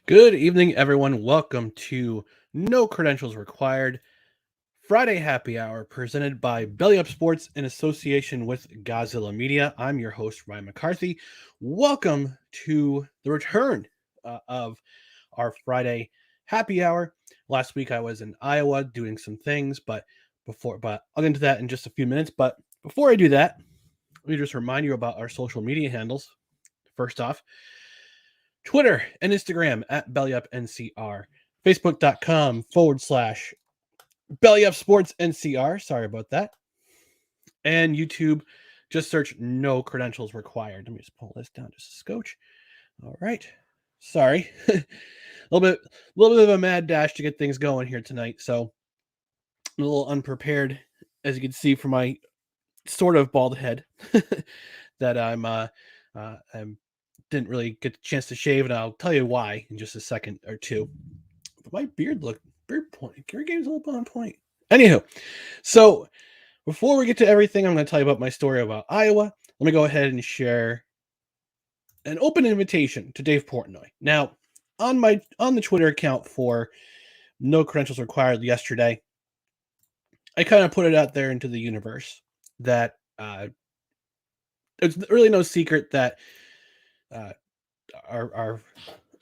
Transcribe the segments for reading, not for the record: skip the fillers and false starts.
Good evening, everyone. Welcome to No Credentials Required Friday Happy Hour presented by Belly Up Sports in association with Godzilla Media. I'm your host, Ryan McCarthy. Welcome to the return of our Friday Happy Hour. Last week I was in Iowa doing some things, but I'll get into that in just a few minutes. But before I do that, let me just remind you about our social media handles. First off, Twitter and Instagram at BellyUpNCR, Facebook.com/BellyUpSportsNCR. Sorry about that. And YouTube, just search No Credentials Required. Let me just pull this down just a scotch. All right. Sorry. a little bit of a mad dash to get things going here tonight. So I'm a little unprepared, as you can see from my sort of bald head that I'm didn't really get the chance to shave, and I'll tell you why in just a second or two. But my beard point. Gary game's a little on point. Anywho, so before we get to everything, I'm going to tell you about my story about Iowa. Let me go ahead and share an open invitation to Dave Portnoy. Now, on the Twitter account for No Credentials Required yesterday, I kind of put it out there into the universe that it's really no secret that our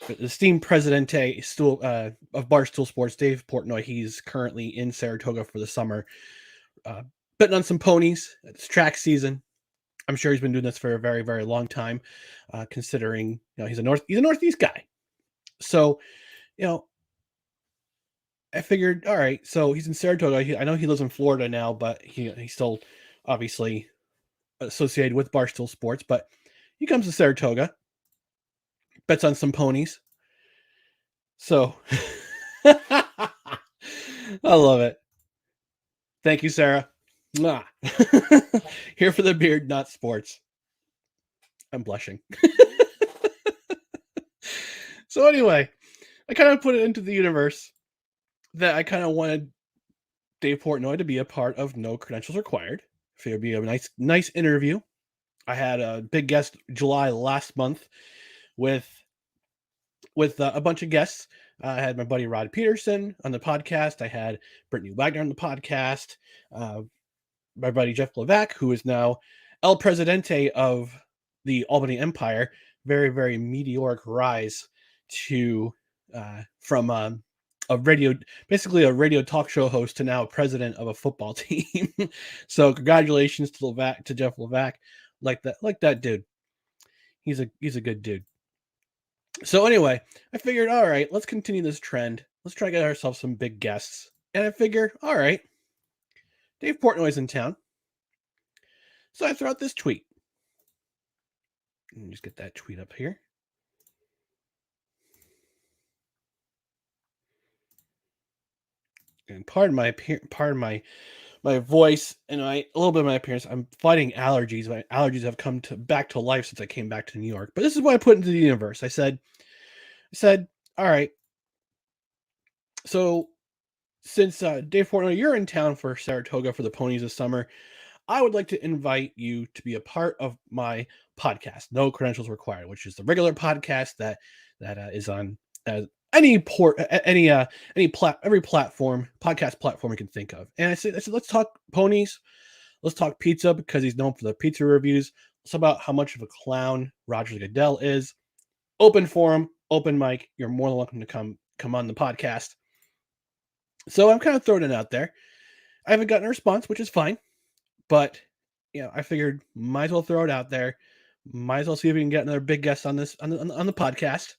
esteemed presidente of Barstool Sports, Dave Portnoy, he's currently in Saratoga for the summer, betting on some ponies. It's track season. I'm sure he's been doing this for a very, very long time, considering he's a Northeast guy. So, I figured, all right, so he's in Saratoga. I know he lives in Florida now, but he's still obviously associated with Barstool Sports. But he comes to Saratoga, bets on some ponies. So I love it. Thank you, Sarah. Here for the beard, not sports. I'm blushing. So anyway, I kind of put it into the universe that I kind of wanted Dave Portnoy to be a part of No Credentials Required. I figured it'd be a nice interview. I had a big guest July last month with a bunch of guests. I had my buddy Rod Peterson on the podcast. I had Brittany Wagner on the podcast. My buddy Jeff Levac, who is now El Presidente of the Albany Empire. Very, very meteoric rise to from a radio talk show host to now president of a football team. So congratulations to Jeff Levac. Like that dude. He's a good dude. So anyway, I figured, all right, let's continue this trend. Let's try to get ourselves some big guests. And I figured, all right, Dave Portnoy's in town. So I throw out this tweet. Let me just get that tweet up here. And pardon my voice and a little bit of my appearance. I'm fighting allergies. My allergies have come back to life since I came back to New York. But this is what I put into the universe. I said, all right. So since Dave Portnoy, you're in town for Saratoga for the ponies this summer, I would like to invite you to be a part of my podcast, No Credentials Required, which is the regular podcast that is on every podcast platform you can think of. And I said, let's talk ponies. Let's talk pizza, because he's known for the pizza reviews. It's about how much of a clown Roger Goodell is. Open forum, open mic. You're more than welcome to come on the podcast. So I'm kind of throwing it out there. I haven't gotten a response, which is fine. But I figured might as well throw it out there. Might as well see if we can get another big guest on the podcast,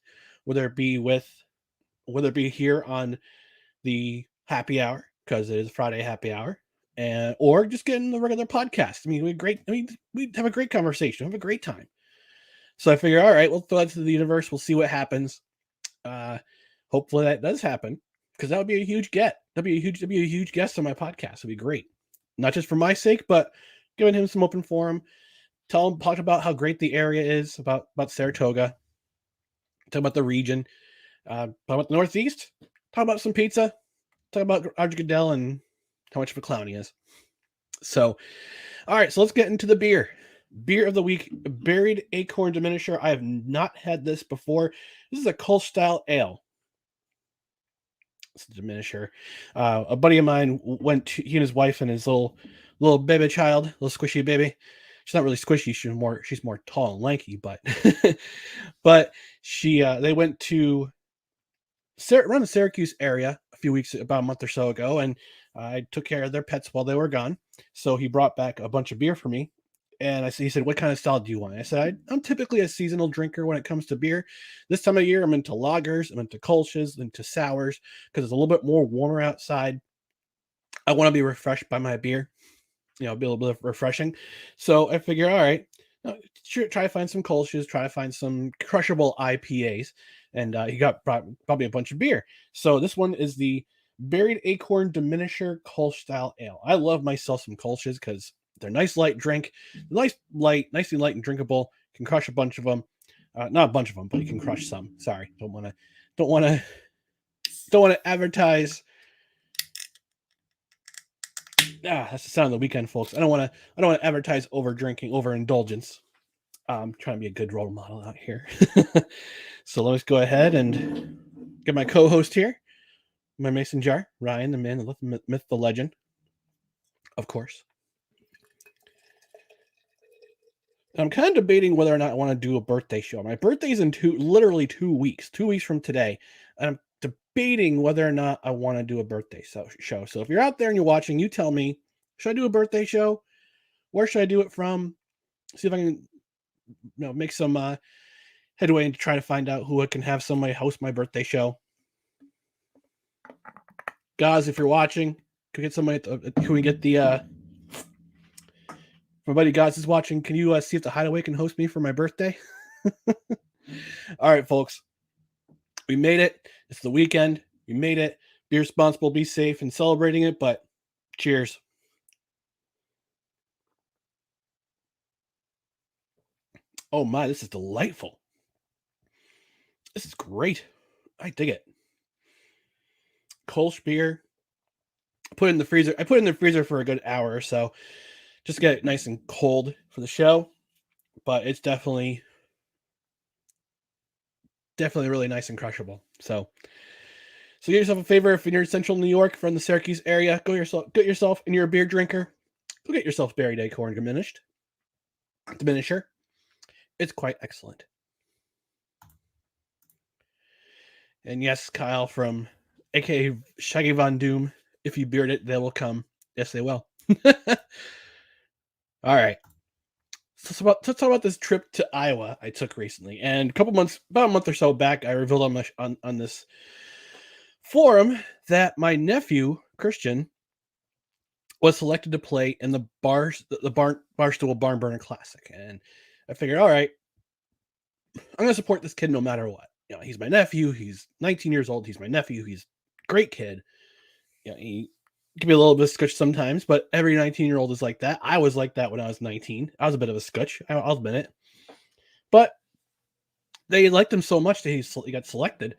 whether it be here on the happy hour, because it is Friday happy hour, or just get in the regular podcast. I mean, we have a great conversation, have a great time. So I figure, all right, we'll throw that to the universe. We'll see what happens. Hopefully that does happen, because that would be a huge get. That'd be a huge guest on my podcast. It'd be great. Not just for my sake, but giving him some open forum. Talk about how great the area is, about Saratoga. talk about the region, talk about the Northeast, talk about some pizza, talk about Roger Goodell and how much of a clown he is. So, all right, so let's get into the beer. Beer of the week, Buried Acorn Diminisher. I have not had this before. This is a Kolsch style ale. It's a diminisher. A buddy of mine went to, he and his wife and his little baby child, little squishy baby. She's not really squishy. She's more tall and lanky, but but they went to around the Syracuse area about a month or so ago, and I took care of their pets while they were gone. So he brought back a bunch of beer for me. And he said, what kind of style do you want? I said, I'm typically a seasonal drinker when it comes to beer. This time of year, I'm into lagers, I'm into Kolsch's, into sours, because it's a little bit more warmer outside. I want to be refreshed by my beer, be a little bit refreshing. So I figure, all right, try to find some Kolsch's, try to find some crushable IPAs. And he brought me a bunch of beer. So this one is the Buried Acorn Diminisher Kolsch style ale. I love myself some Kolsch's because they're nice light drink, nicely light and drinkable. You can crush a bunch of them, not a bunch of them, but you can crush some. Sorry, don't want to advertise. That's the sound of the weekend, folks. I don't want to advertise over drinking, overindulgence. I'm trying to be a good role model out here. So let's go ahead and get my co-host here, my mason jar, Ryan, the man, the myth, the legend, of course. I'm kind of debating whether or not I want to do a birthday show. My birthday's in literally 2 weeks, 2 weeks from today. And I'm debating whether or not I want to do a birthday show. So if you're out there and you're watching, you tell me, should I do a birthday show? Where should I do it from? See if I can make some headway into trying to find out who I can have somebody host my birthday show. Guys, if you're watching, can we get somebody? Can we get the my buddy Goz is watching? Can you see if the Hideaway can host me for my birthday? All right, folks, we made it. It's the weekend. We made it. Be responsible, be safe, and celebrating it. But cheers. Oh my, this is delightful. This is great. I dig it. Kolsch beer. I put it in the freezer for a good hour or so. Just to get it nice and cold for the show. But it's definitely really nice and crushable. So get yourself a favor if you're in central New York from the Syracuse area. Get yourself, and you're a beer drinker, go get yourself Buried Acorn Diminisher. It's quite excellent. And yes, Kyle from aka Shaggy Von Doom, if you beard it, they will come. Yes, they will. All right. So let's talk about this trip to Iowa I took recently. And about a month or so back, I revealed on this forum that my nephew, Christian, was selected to play in the Barstool Barn Burner Classic. And I figured, all right, I'm going to support this kid no matter what. He's my nephew. He's 19 years old. He's my nephew. He's a great kid. He can be a little bit of scotch sometimes, but every 19-year-old is like that. I was like that when I was 19. I was a bit of a scotch. I'll admit it. But they liked him so much that he got selected.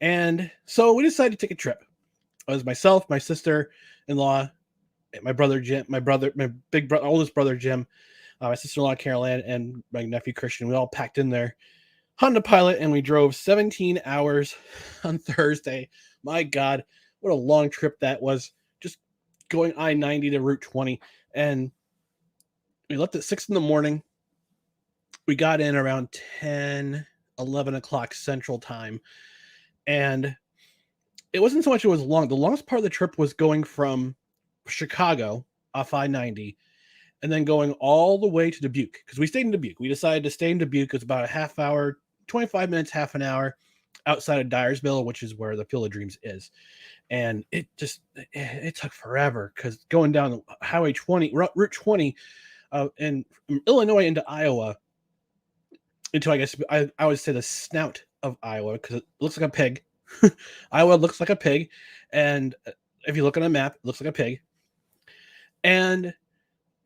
And so we decided to take a trip. It was myself, my sister-in-law, my brother Jim, my oldest brother Jim, my sister-in-law Caroline, and my nephew Christian. We all packed in their Honda Pilot, and we drove 17 hours on Thursday. My God, what a long trip that was. Just going I-90 to Route 20. And we left at 6 in the morning. We got in around 10, 11 o'clock Central Time. And it wasn't so much it was long. The longest part of the trip was going from Chicago off I-90 and then going all the way to Dubuque, because we stayed in Dubuque. We decided to stay in Dubuque. It's about a half hour, 25 minutes, half an hour outside of Dyersville, which is where the Field of Dreams is. And it took forever, because going down Highway 20, Route 20, and from Illinois into Iowa, into, I guess, I would say the snout of Iowa, because it looks like a pig. Iowa looks like a pig. And if you look on a map, it looks like a pig. And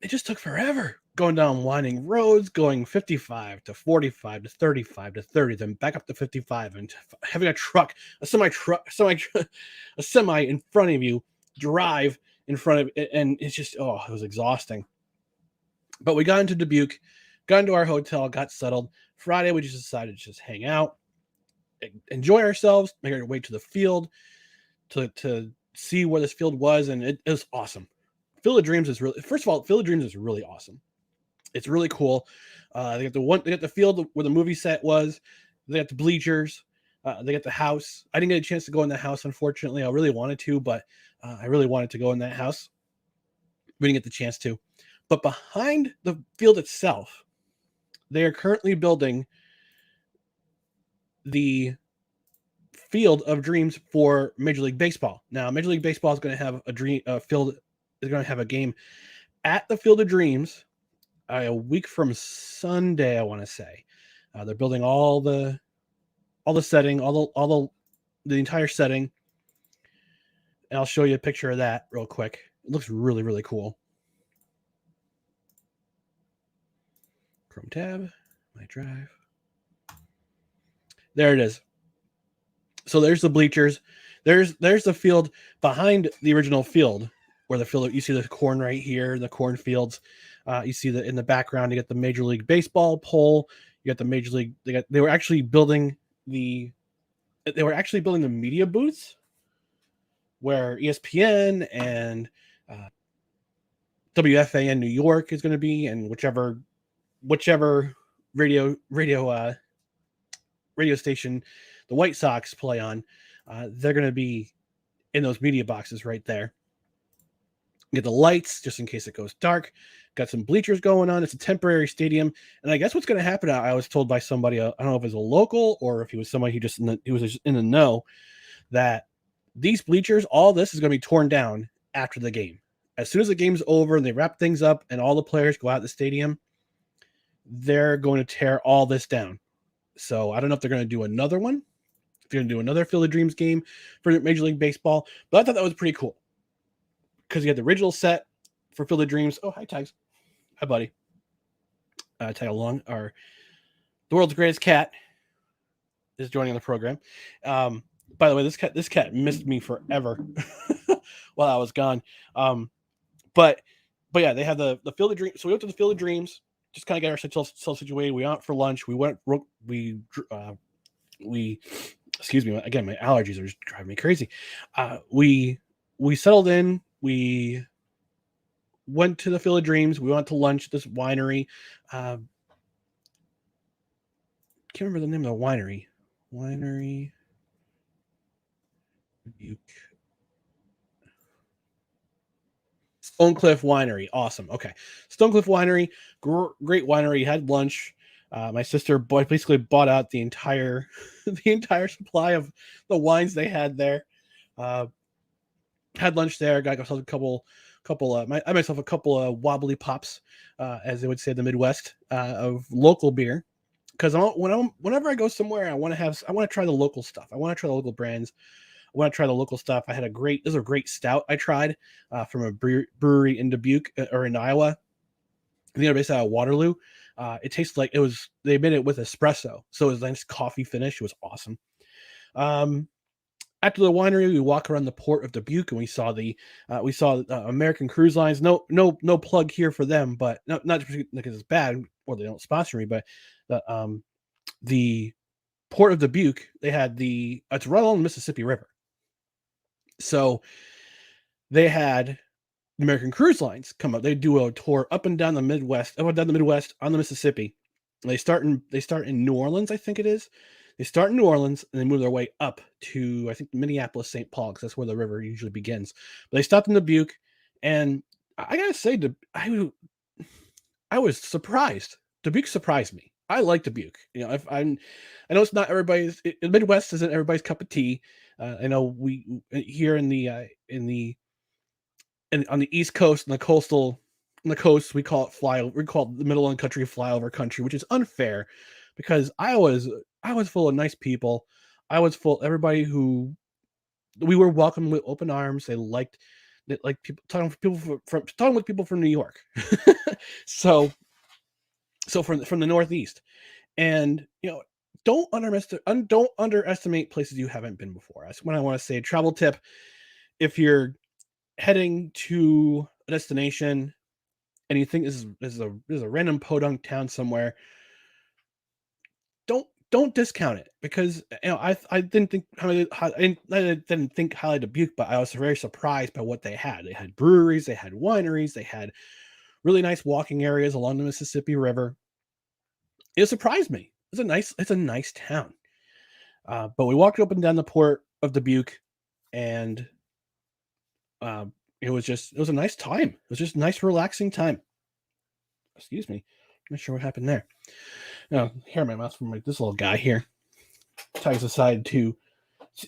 it just took forever. going down winding roads, going 55 to 45 to 35 to 30, then back up to 55, and having a a semi in front of you drive in front of it, and it's just, oh, it was exhausting. But we got into Dubuque, got into our hotel, got settled. Friday, we just decided to just hang out, enjoy ourselves, make our way to the field to see where this field was, and it was awesome. Field of Dreams is really, first of all, Field of Dreams is really awesome. It's really cool. They got the field where the movie set was. They got the bleachers. They got the house. I didn't get a chance to go in the house, unfortunately. I really wanted to, but I really wanted to go in that house. We didn't get the chance to. But behind the field itself, they are currently building the Field of Dreams for Major League Baseball. Now, Major League Baseball is going to have is going to have a game at the Field of Dreams a week from Sunday, I want to say. They're building all the setting, the entire setting. And I'll show you a picture of that real quick. It looks really, really cool. Chrome tab, my drive. There it is. So there's the bleachers. There's the field behind the original field, where the field, you see the corn right here, the cornfields. You see that in the background, you get the Major League Baseball pole. You got the Major League. They were actually building the media booths where ESPN and WFAN New York is going to be, and whichever radio station the White Sox play on, they're going to be in those media boxes right there. Get the lights just in case it goes dark. Got some bleachers going on. It's a temporary stadium, and I guess what's going to happen, I was told by somebody, I don't know if it was a local or if he was somebody who was just in the know, that these bleachers, all this is going to be torn down after the game. As soon as the game's over and they wrap things up and all the players go out of the stadium, they're going to tear all this down. So I don't know if they're going to do another one, if they're going to do another Field of Dreams game for Major League Baseball, but I thought that was pretty cool because you had the original set for Field of Dreams. Oh, hi, Tags. Hi, buddy. Tag along. The world's greatest cat is joining the program. By the way, this cat missed me forever while I was gone. But yeah, they have the Field of Dreams. So we went to the Field of Dreams, just kind of got ourselves situated. We went for lunch. Excuse me, again, my allergies are just driving me crazy. We settled in. We went to the Field of Dreams. We went to lunch at this winery. Can't remember the name of the winery. Stonecliff Winery. Awesome. Okay. Stonecliff Winery, great winery. Had lunch. My sister basically bought out the entire supply of the wines they had there. Had lunch there. Got myself a couple of wobbly pops, as they would say in the Midwest, of local beer. Because whenever I go somewhere, I want to try the local stuff. I want to try the local brands. I want to try the local stuff. This is a great stout I tried from a brewery in Dubuque or in Iowa. I think they're based out of Waterloo. It tastes like they made it with espresso. So it was a nice coffee finish. It was awesome. After the winery, we walk around the port of Dubuque and we saw American Cruise Lines. No plug here for them, but not because it's bad or they don't sponsor me, but the port of Dubuque, they had it's right along the Mississippi River. So they had American Cruise Lines come up. They do a tour up and down the Midwest on the Mississippi. And they start in New Orleans, I think it is. They start in New Orleans and they move their way up to, I think, Minneapolis, St. Paul, because that's where the river usually begins. But they stopped in Dubuque, and I gotta say, I was surprised. Dubuque surprised me. I like Dubuque. I know it's not everybody's. The Midwest isn't everybody's cup of tea. I know we here on the East Coast and the coast, we call it the middle of the country flyover country, which is unfair because I was full of nice people. I was full everybody who we were welcomed with open arms. They liked like people talking with people from New York. so from the Northeast, and don't underestimate places you haven't been before. That's when I want to say travel tip. If you're heading to a destination and you think this is a random podunk town somewhere, don't discount it, because I didn't think I didn't think highly of Dubuque, but I was very surprised by what they had. They had breweries, they had wineries, they had really nice walking areas along the Mississippi River. It surprised me. It's a nice town. But we walked up and down the port of Dubuque, and it was a nice time. It was just a nice, relaxing time. Excuse me. I'm not sure what happened there. Hair in my mouth from this little guy here. Ties aside to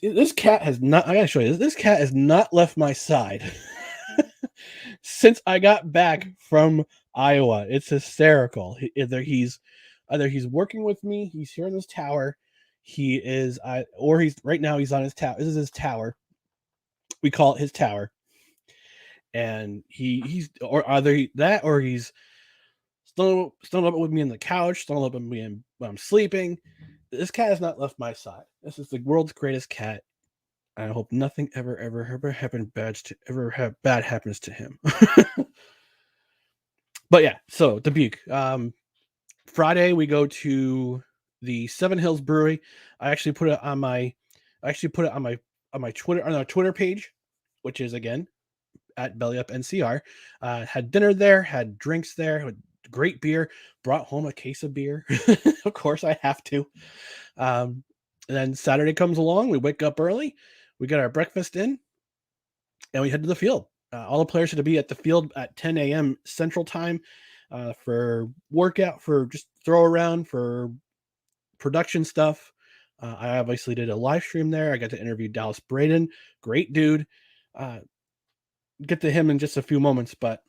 this cat has not. I gotta show you. This cat has not left my side since I got back from Iowa. It's hysterical. Either he's working with me. He's here in this tower. He is, or he's right now. He's on his tower. This is his tower. We call it his tower. And he's or either that or he's snuggled up with me on the couch, snuggled up with me when I'm sleeping. This cat has not left my side. This is the world's greatest cat. I hope nothing ever bad happens to him. But yeah, so Dubuque. Friday we go to the Seven Hills Brewery. I actually put it on my Twitter, on our Twitter page, which is again at BellyUpNCR. Had dinner there, had drinks there, had great beer, brought home a case of beer. Of course, I have to. And then Saturday comes along, we wake up early, we get our breakfast in, and we head to the field. All the players had to be at the field at 10 a.m. Central Time for workout, for just throw around, for production stuff. I obviously did a live stream there. I got to interview Dallas Braden, great dude. Get to him in just a few moments, but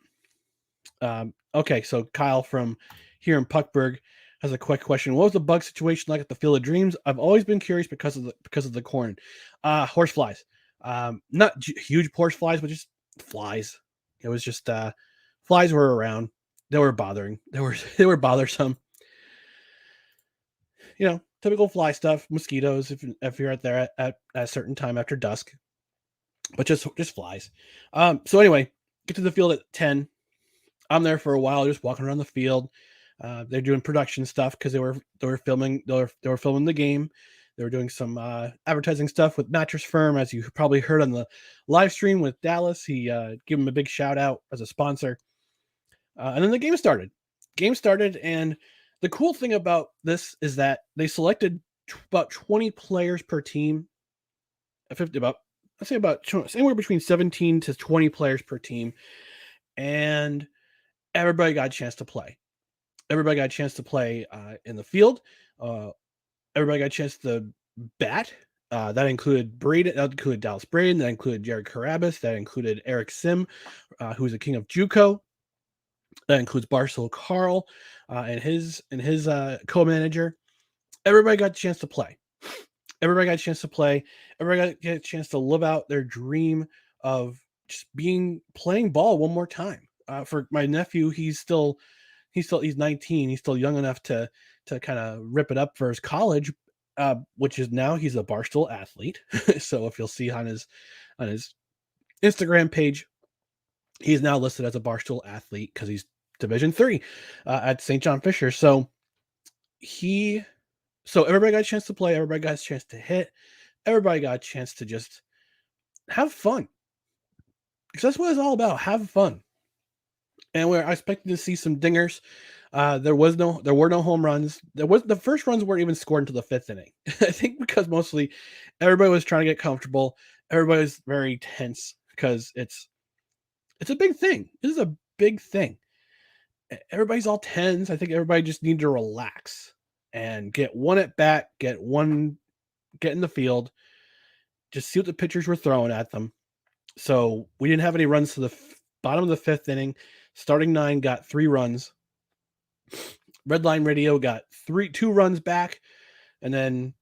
okay. So Kyle from here in Puckburg has a quick question. What was the bug situation like at the Field of Dreams? I've always been curious because of the corn. Horse flies. Not huge horse flies, but just flies. It was just flies were around. They were bothering. They were bothersome. Typical fly stuff, mosquitoes if you're out there at a certain time after dusk. But just flies. So anyway, get to the field at 10. I'm there for a while, just walking around the field. They're doing production stuff because they were filming the game. They were doing some advertising stuff with Mattress Firm, as you probably heard on the live stream with Dallas. He gave him a big shout out as a sponsor. And then the game started. And the cool thing about this is that they selected about 20 players per team. Anywhere between 17 to 20 players per team. And everybody got a chance to play. Everybody got a chance to play in the field. Everybody got a chance to bat. That included Braden. That included Dallas Braden. That included Jared Carabas. That included Eric Sim, who's a king of JUCO. That includes Barstool Carl and his co-manager. Everybody got a chance to play. Everybody got a chance to live out their dream of just playing ball one more time. For my nephew, he's 19. He's still young enough to kind of rip it up for his college, which is now he's a Barstool athlete. So if you'll see on his Instagram page, he's now listed as a Barstool athlete because he's Division III at St. John Fisher. So everybody got a chance to play. Everybody got a chance to hit. Everybody got a chance to just have fun, because that's what it's all about. Have fun. And we're expecting to see some dingers. There were no home runs. The first runs weren't even scored until the fifth inning. I think because mostly everybody was trying to get comfortable. Everybody was very tense because it's a big thing. This is a big thing. Everybody's all tense. I think everybody just needed to relax and get one at bat, get in the field, just see what the pitchers were throwing at them. So we didn't have any runs to the bottom of the fifth inning. Starting 9 got 3 runs. Red Line Radio got 2 runs back, and then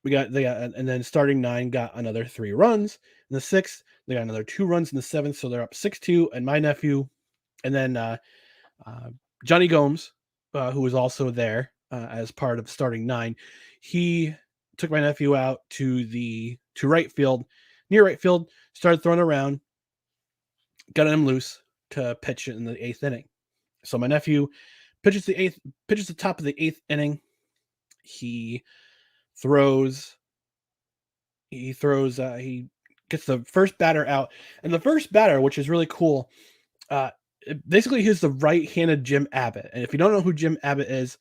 And then starting 9 got another 3 runs. In the 6th, they got another 2 runs in the 7th, so they're up 6-2. And my nephew, and then Johnny Gomes, who was also there as part of starting 9, he took my nephew out to right field, near right field, started throwing around, got him loose to pitch in the 8th inning. So my nephew pitches the top of the 8th inning. He throws. He gets the first batter out, and the first batter, which is really cool. Basically, he's the right-handed Jim Abbott, and if you don't know who Jim Abbott is,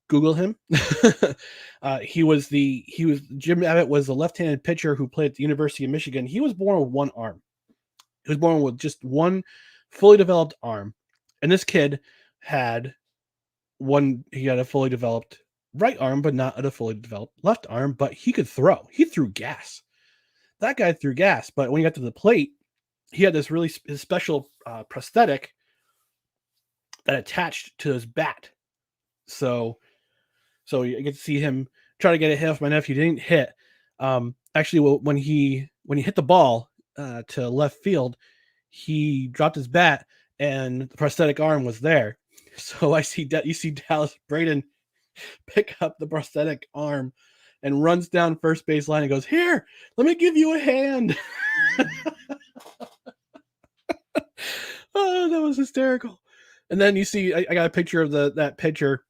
Google him. Jim Abbott was the left-handed pitcher who played at the University of Michigan. He was born with one arm. He was born with just one fully developed arm, and this kid had he had a fully developed right arm, but not a fully developed left arm. But he could throw. He threw gas. That guy threw gas, but when he got to the plate, he had this really special prosthetic that attached to his bat. So you get to see him try to get a hit off my nephew. Didn't hit. Actually, when he hit the ball to left field, he dropped his bat, and the prosthetic arm was there. So you see Dallas Braden pick up the prosthetic arm and runs down first base line and goes, "Here, let me give you a hand." Oh, that was hysterical. And then you see, I got a picture of that pitcher.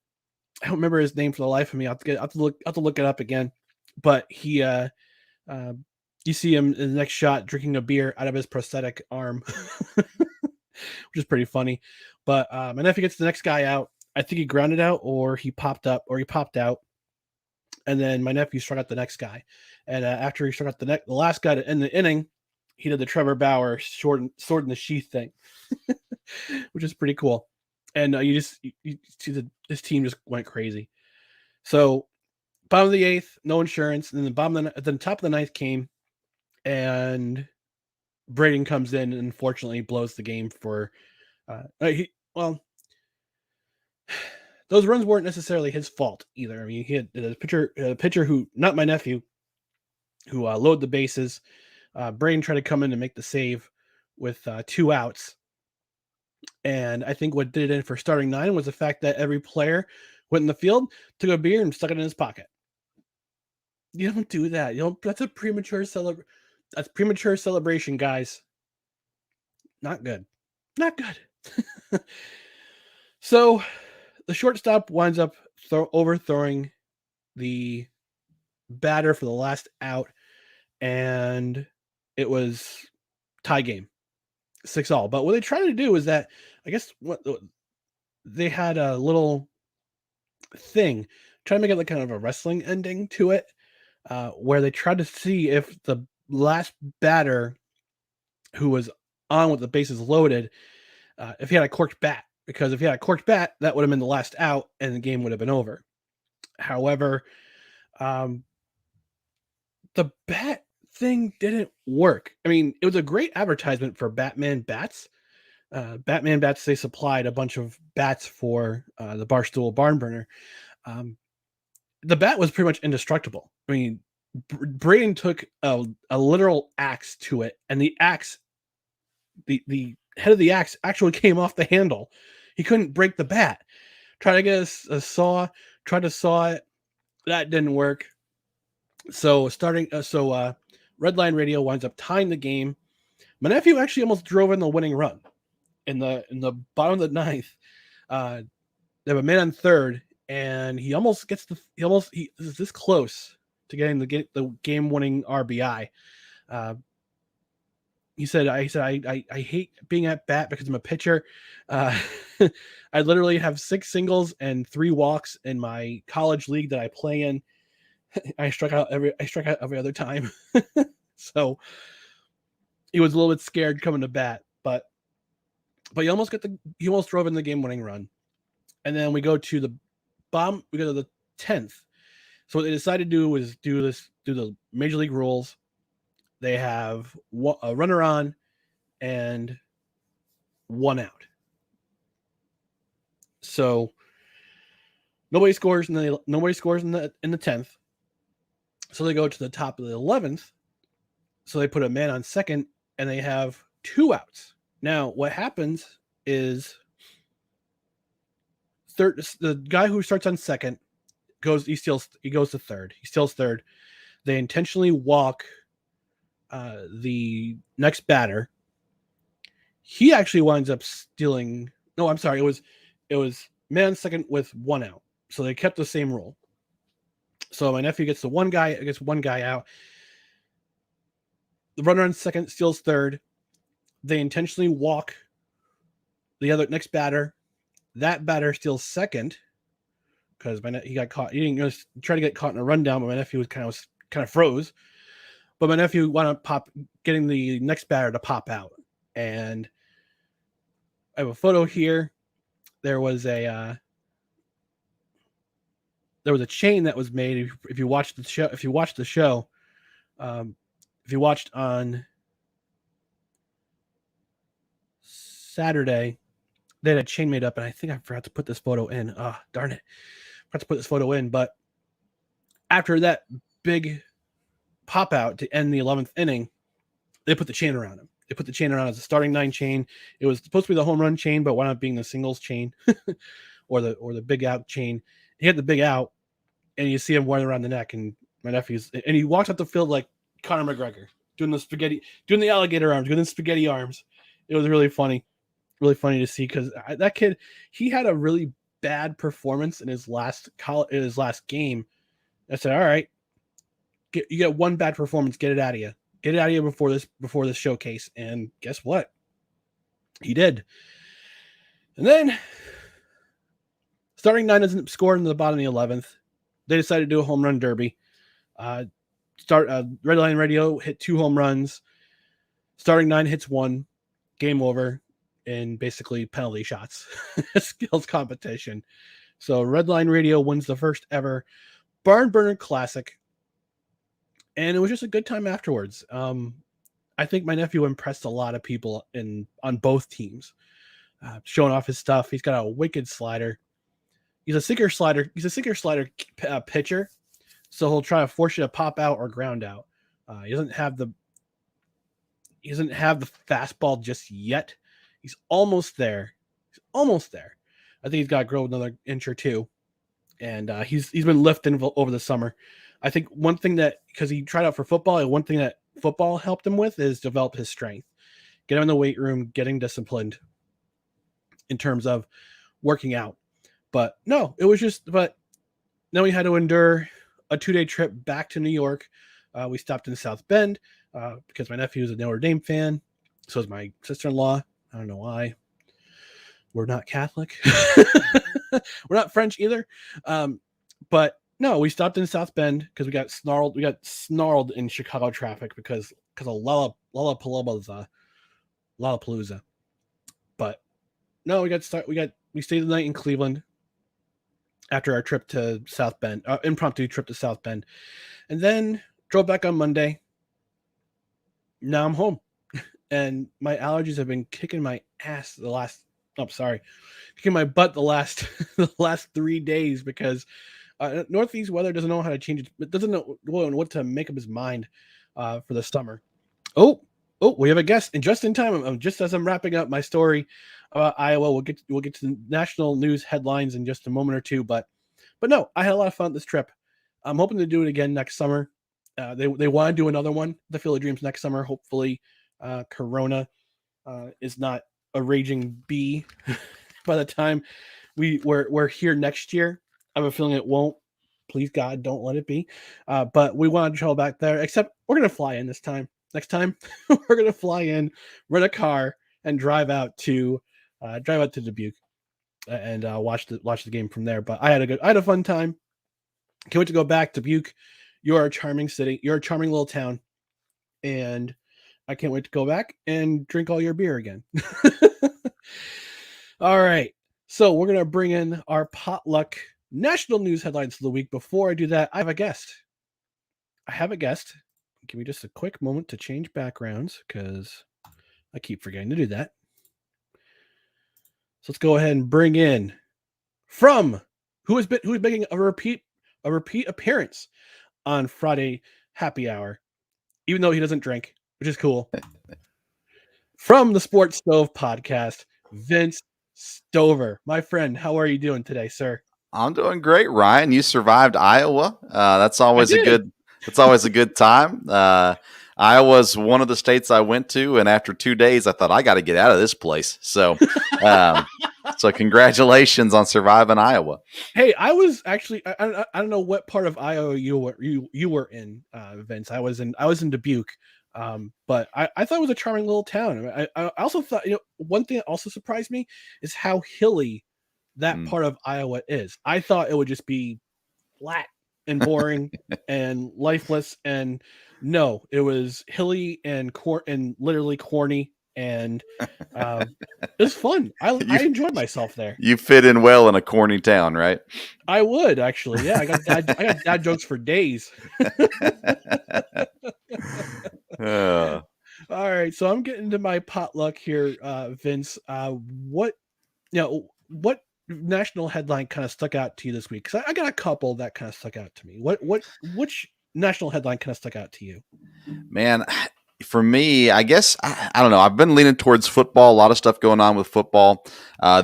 I don't remember his name for the life of me. I'll have to look it up again. But he, you see him in the next shot drinking a beer out of his prosthetic arm, which is pretty funny. But my nephew gets the next guy out. I think he grounded out, or he popped out. And then my nephew struck out the next guy. And after he struck out the last guy to end the inning, he did the Trevor Bauer sword in the sheath thing, which is pretty cool. And you see this team just went crazy. So bottom of the 8th, no insurance. And then the top of the 9th came, and Braden comes in and unfortunately blows the game for those runs weren't necessarily his fault either. I mean, he had a pitcher who, not my nephew, who loaded the bases. Braden tried to come in and make the save with 2 outs. And I think what did it in for starting 9 was the fact that every player went in the field, took a beer, and stuck it in his pocket. You don't do that. That's a premature That's premature celebration, guys. Not good. Not good. So the shortstop winds up overthrowing the batter for the last out, and it was tie game, 6-all. But what they tried to do is that, I guess, what they had a little thing, trying to make it like kind of a wrestling ending to it, where they tried to see if the last batter who was on with the bases loaded, if he had a corked bat. Because if he had a corked bat, that would have been the last out, and the game would have been over. However, the bat thing didn't work. I mean, it was a great advertisement for Batman bats. Batman bats, they supplied a bunch of bats for the Barstool Barn Burner. The bat was pretty much indestructible. I mean, Braden took a literal axe to it, and the axe, the head of the axe actually came off the handle. He couldn't break the bat. Tried to get a saw, tried to saw it. That didn't work. So Red Line Radio winds up tying the game. My nephew actually almost drove in the winning run. In the bottom of the 9th, they have a man on third, and he is this close to getting the game winning RBI. He said, I hate being at bat because I'm a pitcher. I literally have 6 singles and 3 walks in my college league that I play in. I struck out every other time. So he was a little bit scared coming to bat, but he almost drove in the game winning run. And then we go to the 10th. So what they decided to do was do the major league rules. They have a runner on and 1 out. So nobody scores in the 10th. So they go to the top of the 11th. So they put a man on second, and they have 2 outs. Now, what happens is the guy who starts on second goes to third. He steals third. They intentionally walk the next batter. He actually winds up stealing. No, I'm sorry. It was man on second with 1 out. So they kept the same rule. So my nephew gets one guy out. The runner on second steals third. They intentionally walk the other next batter. That batter steals second because he got caught. He didn't try to get caught in a rundown, but my nephew was kind of froze. But my nephew wound up getting the next batter to pop out. And I have a photo here. There was a chain that was made. If you watched the show, if you watched on Saturday, they had a chain made up, and I think I forgot to put this photo in. Darn it. I forgot to put this photo in, but after that big pop out to end the 11th inning, they put the chain around him. They put the chain around as a starting 9 chain. It was supposed to be the home run chain, but wound up being the singles chain or the big out chain. He had the big out, and you see him wearing around the neck, and my nephew's, and he walked up the field like Conor McGregor, doing the alligator arms, doing the spaghetti arms. It was really funny to see because that kid, he had a really bad performance in his last game. I said, all right, you get one bad performance, get it out of you. Get it out of you before this showcase. And guess what? He did. And then starting 9 doesn't score in the bottom of the 11th. They decided to do a home run derby. Red Line Radio hit 2 home runs. Starting 9 hits 1. Game over. And basically penalty shots. Skills competition. So Red Line Radio wins the first ever Barn Burner Classic. And it was just a good time afterwards. I think my nephew impressed a lot of people on both teams, showing off his stuff. He's got a wicked slider. He's a sinker slider. He's a sinker slider pitcher, so he'll try to force you to pop out or ground out. He doesn't have the fastball just yet. He's almost there. I think he's got to grow another inch or two, and he's been lifting over the summer. I think one thing that, because he tried out for football, and one thing that football helped him with is develop his strength, get him in the weight room, getting disciplined in terms of working out. But no, but then we had to endure a 2-day trip back to New York. We stopped in South Bend because my nephew is a Notre Dame fan. So is my sister-in-law. I don't know why. We're not Catholic. We're not French either. But no, we stopped in South Bend because we got snarled in Chicago traffic because of Lollapalooza. But no, we stayed the night in Cleveland after our trip to South Bend, impromptu trip to South Bend, and then drove back on Monday. Now I'm home, and my allergies have been kicking my ass kicking my butt the last 3 days because Northeast weather doesn't know how to change it. It doesn't know what to make up his mind for the summer. Oh, we have a guest, and just in time, just as I'm wrapping up my story about Iowa, we'll get to the national news headlines in just a moment or two. But no, I had a lot of fun this trip. I'm hoping to do it again next summer. They want to do another one, the Field of Dreams, next summer. Hopefully, Corona is not a raging bee by the time we're here next year. I have a feeling it won't. Please, God, don't let it be. But we want to travel back there, except we're going to fly in this time. Next time, we're going to fly in, rent a car, and drive out to Dubuque and watch the game from there. But I had a fun time. Can't wait to go back to Dubuque. You're a charming city. You're a charming little town. And I can't wait to go back and drink all your beer again. All right. So we're going to bring in our potluck national news headlines of the week. Before I do that, I have a guest. Give me just a quick moment to change backgrounds because I keep forgetting to do that. So let's go ahead and bring in who is making a repeat appearance on Friday happy hour, even though he doesn't drink, which is cool. From the Sports Stove podcast, Vince Stover. My friend, how are you doing today, sir? I'm doing great, Ryan. You survived Iowa. That's I always a did. good. That's always a good time. Iowa's one of the states I went to, and after 2 days, I thought I got to get out of this place. Um, so congratulations on surviving Iowa. Hey, I was actually I don't know what part of Iowa you were in, Vince. I was in Dubuque, but I thought it was a charming little town. I also thought one thing that also surprised me is how hilly that part of Iowa is. I thought it would just be flat and boring and lifeless, and no, it was hilly and literally corny, and it was fun. I enjoyed myself there. You fit in well in a corny town, right? I would actually, yeah. I got dad jokes for days. All right, so I'm getting to my potluck here, Vince. What national headline kind of stuck out to you this week? Because I got a couple that kind of stuck out to me. Which national headline kind of stuck out to you? Man, for me, I guess I don't know. I've been leaning towards football. A lot of stuff going on with football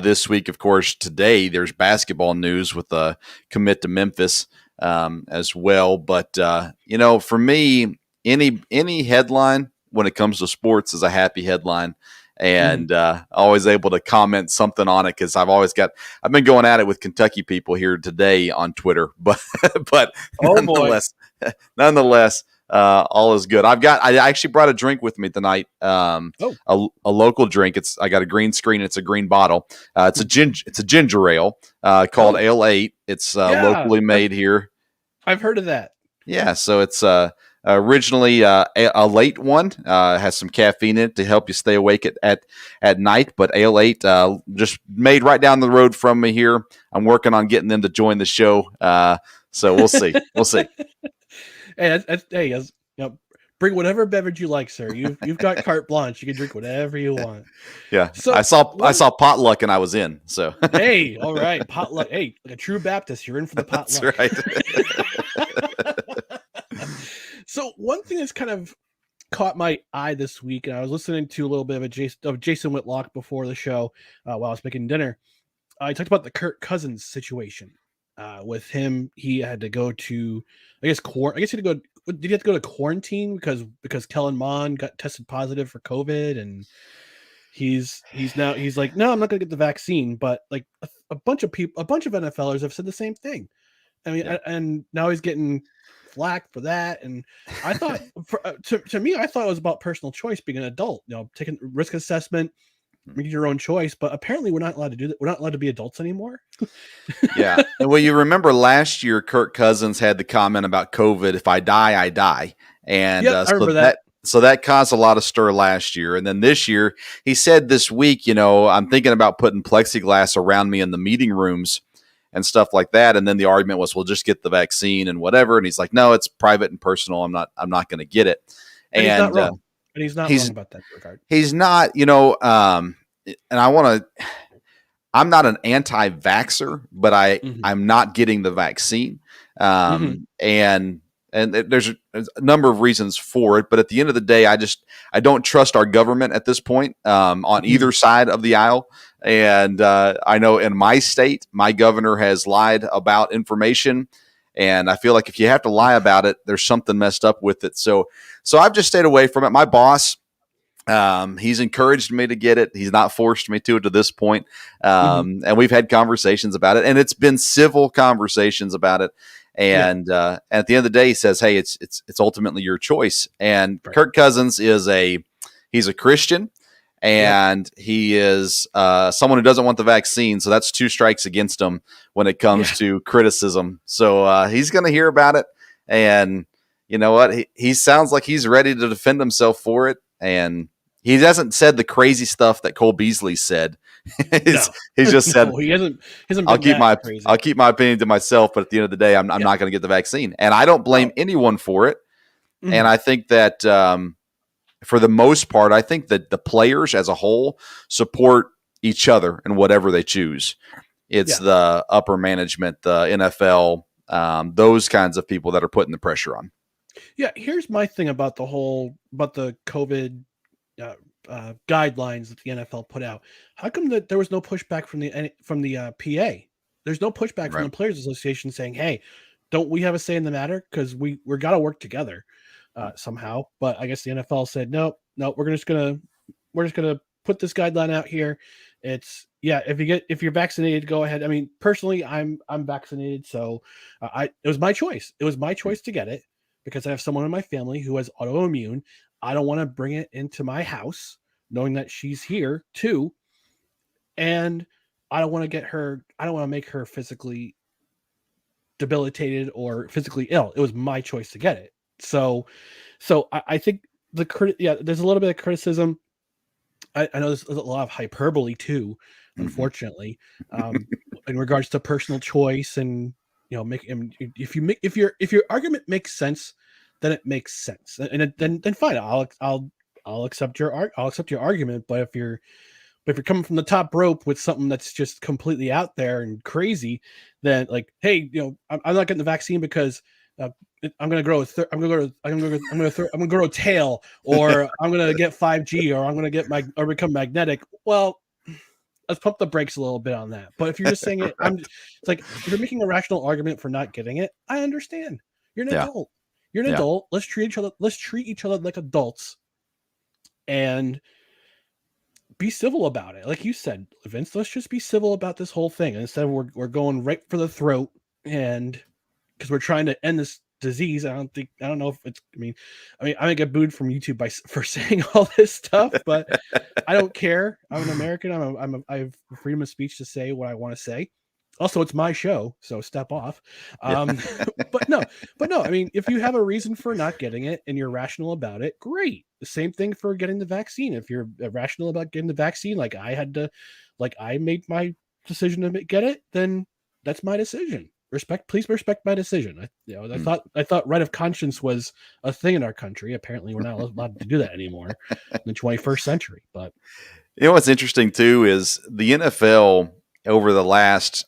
this week. Of course, today there's basketball news with a commit to Memphis as well. But for me, any headline when it comes to sports is a happy headline. And always able to comment something on it because I've been going at it with Kentucky people here today on Twitter, but nonetheless, all is good. I actually brought a drink with me tonight. A local drink. I got a green screen. It's a green bottle. It's a ginger ale called Ale 8. It's locally made here. I've heard of that. Yeah, so it's originally a late one, has some caffeine in it to help you stay awake at night. But Ale 8 just made right down the road from me here. I'm working on getting them to join the show. So we'll see. We'll see. Hey, bring whatever beverage you like, sir. You've got carte blanche. You can drink whatever you want. Yeah. So I saw potluck and I was in. So hey, all right, potluck. Hey, like a true Baptist, you're in for the potluck. That's right. So one thing that's kind of caught my eye this week, and I was listening to a little bit of Jason Whitlock before the show while I was making dinner. I talked about the Kirk Cousins situation. With him, he had to go to, I guess he had to go. Did he have to go to quarantine because Kellen Mond got tested positive for COVID, and he's like, no, I'm not going to get the vaccine. But like a bunch of NFLers have said the same thing. I mean, and now he's getting flack for that. And I thought, to me, I thought it was about personal choice, being an adult, taking risk assessment, making your own choice. But apparently we're not allowed to do that. We're not allowed to be adults anymore. Yeah. Well, you remember last year, Kirk Cousins had the comment about COVID, if I die, I die. And I remember that. So that caused a lot of stir last year. And then this year, he said this week, I'm thinking about putting plexiglass around me in the meeting rooms and stuff like that. And then the argument was, well, just get the vaccine and whatever. And he's like, no, it's private and personal. I'm not going to get it. And he's not wrong. And he's not wrong about that regard. He's not, and I'm not an anti-vaxxer, but I'm not getting the vaccine. And there's a number of reasons for it. But at the end of the day, I don't trust our government at this point on either side of the aisle. And I know in my state, my governor has lied about information. And I feel like if you have to lie about it, there's something messed up with it. So I've just stayed away from it. My boss, he's encouraged me to get it. He's not forced me to this point. And we've had conversations about it, and it's been civil conversations about it. And at the end of the day, he says, hey, it's ultimately your choice. And right. Kirk Cousins he's a Christian. And he is someone who doesn't want the vaccine. So that's 2 strikes against him when it comes to criticism. So he's going to hear about it. And you know what? He sounds like he's ready to defend himself for it. And he hasn't said the crazy stuff that Cole Beasley said. He's just said, he hasn't I'll keep my opinion to myself. But at the end of the day, I'm not going to get the vaccine. And I don't blame anyone for it. And I think that for the most part, I think that the players as a whole support each other in whatever they choose. It's the upper management, the NFL, those kinds of people that are putting the pressure on. Yeah, here's my thing about the COVID guidelines that the NFL put out. How come that there was no pushback from the PA? There's no pushback from Right. the Players Association saying, "Hey, don't we have a say in the matter? Because we're got to work together somehow." But I guess the NFL said, "No, we're just gonna put this guideline out here. It's if you're vaccinated, go ahead." I mean, personally, I'm vaccinated, so it was my choice. It was my choice to get it because I have someone in my family who has autoimmune. I don't want to bring it into my house, knowing that she's here too, and I don't want to make her physically debilitated or physically ill. It was my choice to get it. So I think there's a little bit of criticism. I know there's a lot of hyperbole too, unfortunately, in regards to personal choice and if your argument makes sense, then it makes sense, and then fine. I'll accept your argument. But if you're coming from the top rope with something that's just completely out there and crazy, then like, hey, I'm not getting the vaccine because I'm gonna grow a tail, or I'm gonna get 5G, or I'm gonna become magnetic. Well, let's pump the brakes a little bit on that. But if you're just saying it, it's like if you're making a rational argument for not getting it, I understand. You're an adult. You're an adult. Let's treat each other like adults, and be civil about it. Like you said, Vince, let's just be civil about this whole thing. And instead of we're going right for the throat, and because we're trying to end this disease. I don't know if it's, I mean, I might get booed from YouTube for saying all this stuff, but I don't care. I'm an American. I have freedom of speech to say what I want to say. Also, it's my show, so step off. But no, I mean, if you have a reason for not getting it and you're rational about it, great. The same thing for getting the vaccine. If you're rational about getting the vaccine, like I made my decision to get it, then that's my decision. Please respect my decision. I thought right of conscience was a thing in our country. Apparently, we're not allowed to do that anymore in the 21st century. But what's interesting too is the NFL over the last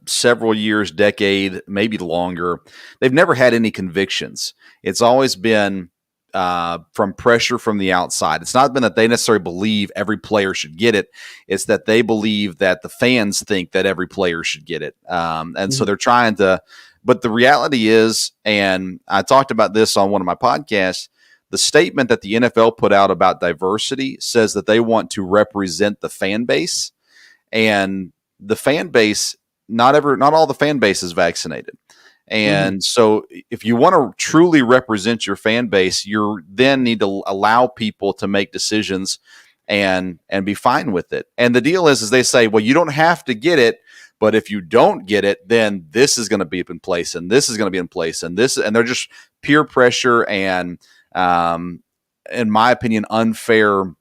several years, decade, maybe longer, they've never had any convictions. It's always been from pressure from the outside. It's not been that they necessarily believe every player should get it. It's that they believe that the fans think that every player should get it. So they're trying to, but the reality is, and I talked about this on one of my podcasts, the statement that the NFL put out about diversity says that they want to represent the fan base, and the fan base, not all the fan base is vaccinated. And so if you want to truly represent your fan base, you then need to allow people to make decisions and be fine with it. And the deal is they say, well, you don't have to get it, but if you don't get it, then this is going to be in place, and this is going to be in place, and they're just peer pressure and, in my opinion, unfair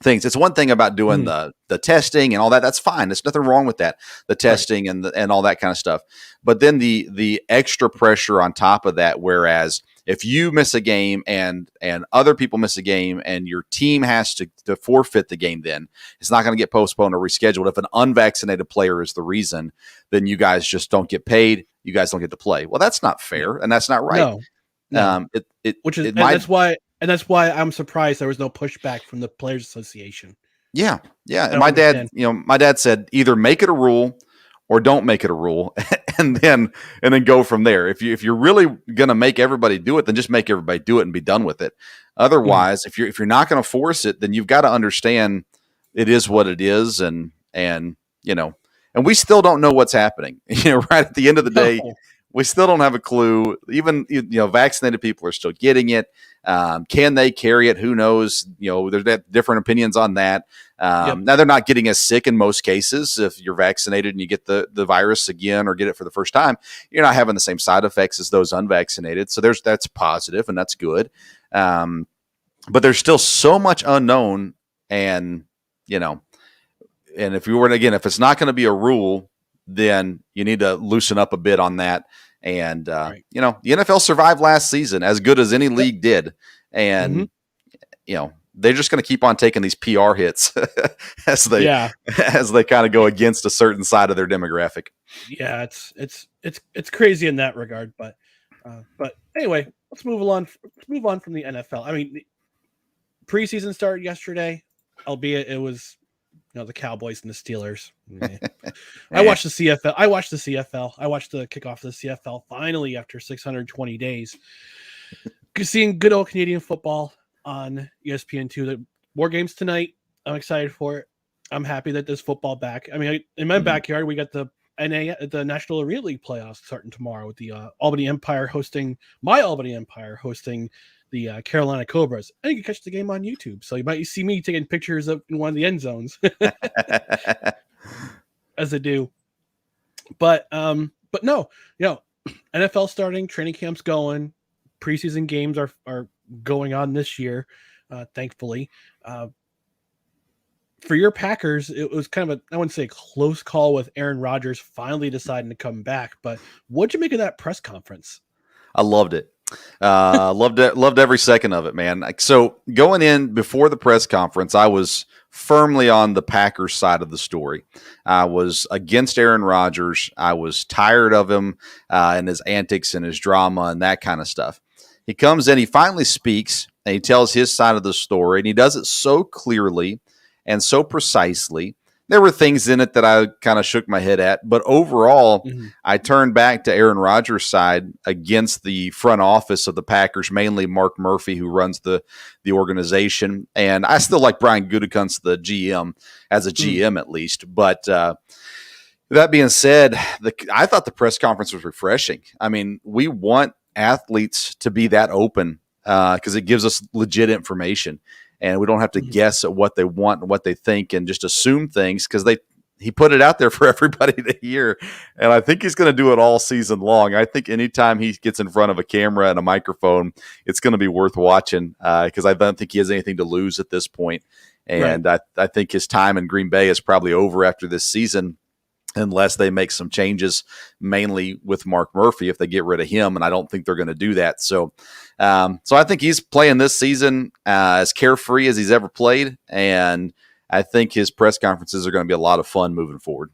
things. It's one thing about doing the testing and all that. That's fine. There's nothing wrong with that. The testing and all that kind of stuff. But then the extra pressure on top of that, whereas if you miss a game and other people miss a game and your team has to forfeit the game, then it's not going to get postponed or rescheduled. If an unvaccinated player is the reason, then you guys just don't get paid. You guys don't get to play. Well, that's not fair, and that's not right. No. That's why I'm surprised there was no pushback from the Players Association. Yeah. And my dad said either make it a rule or don't make it a rule, and then go from there. If you're really going to make everybody do it, then just make everybody do it and be done with it. Otherwise, if you're not going to force it, then you've got to understand it is what it is, and we still don't know what's happening. Right at the end of the day. We still don't have a clue. Even vaccinated people are still getting it. Can they carry it? Who knows? There's different opinions on that. Now they're not getting as sick in most cases. If you're vaccinated and you get the virus again or get it for the first time, you're not having the same side effects as those unvaccinated. So that's positive and that's good. But there's still so much unknown, and if it's not going to be a rule, then you need to loosen up a bit on that. And, the NFL survived last season as good as any league did. And, they're just going to keep on taking these PR hits as they Yeah. as they kind of go against a certain side of their demographic. Yeah, it's crazy in that regard, but anyway, let's move on. Let's move on from the NFL. I mean, preseason started yesterday, albeit it was the Cowboys and the Steelers. I watched the CFL. I watched the CFL. I watched the kickoff of the CFL finally after 620 days. Seeing good old Canadian football on ESPN2. The War Games tonight. I'm excited for it. I'm happy that there's football back. I mean, in my backyard, we got the National Arena League playoffs starting tomorrow with the Albany Empire hosting the Carolina Cobras. I think you can catch the game on YouTube, so you might see me taking pictures of in one of the end zones as I do. But no, NFL starting, training camps going, preseason games are going on this year, thankfully. For your Packers, it was kind of I wouldn't say a close call with Aaron Rodgers finally deciding to come back, but what'd you make of that press conference? I loved it. Loved every second of it, man. So going in before the press conference, I was firmly on the Packers side of the story. I was against Aaron Rodgers. I was tired of him and his antics and his drama and that kind of stuff. He comes in, he finally speaks, and he tells his side of the story, and he does it so clearly and so precisely. There were things in it that I kind of shook my head at, but overall, I turned back to Aaron Rodgers' side against the front office of the Packers, mainly Mark Murphy, who runs the organization. And I still like Brian Gutekunst, the GM, as a GM at least. But that being said, I thought the press conference was refreshing. I mean, we want athletes to be that open because it gives us legit information. And we don't have to guess at what they want and what they think and just assume things because he put it out there for everybody to hear. And I think he's going to do it all season long. I think anytime he gets in front of a camera and a microphone, it's going to be worth watching because I don't think he has anything to lose at this point. And right. I think his time in Green Bay is probably over after this season unless they make some changes, mainly with Mark Murphy, if they get rid of him. And I don't think they're going to do that. So I think he's playing this season as carefree as he's ever played. And I think his press conferences are going to be a lot of fun moving forward.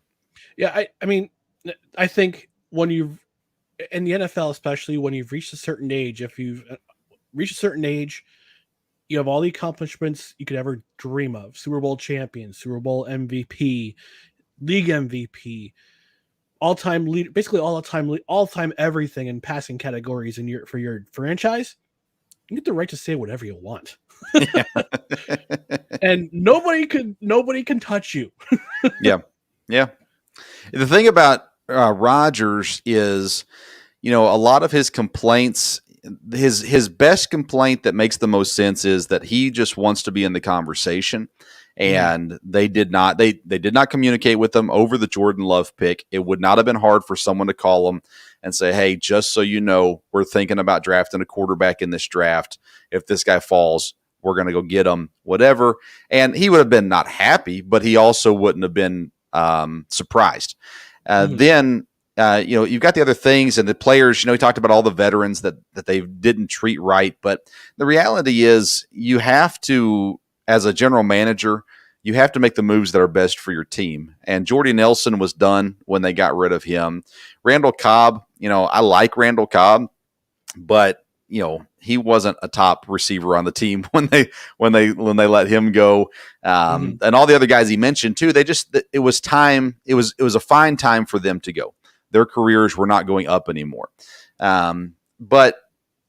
Yeah. I mean, I think when you've in the NFL, especially when you've reached a certain age, if you've reached a certain age, you have all the accomplishments you could ever dream of: Super Bowl champion, Super Bowl MVP, league MVP, all-time lead, basically all-time everything in passing categories for your franchise. You get the right to say whatever you want. And nobody can touch you. Yeah. The thing about Rodgers is, a lot of his complaints, his best complaint that makes the most sense is that he just wants to be in the conversation. And they did not communicate with them over the Jordan Love pick. It would not have been hard for someone to call him and say, hey, just so you know, we're thinking about drafting a quarterback in this draft. If this guy falls, we're going to go get him, whatever. And he would have been not happy, but he also wouldn't have been surprised. Then, you've got the other things and the players, he talked about all the veterans that they didn't treat right. But the reality is you have to, as a general manager, you have to make the moves that are best for your team. And Jordy Nelson was done when they got rid of him. Randall Cobb, I like Randall Cobb, but he wasn't a top receiver on the team when they let him go. And all the other guys he mentioned too, it was time. It was a fine time for them to go. Their careers were not going up anymore. But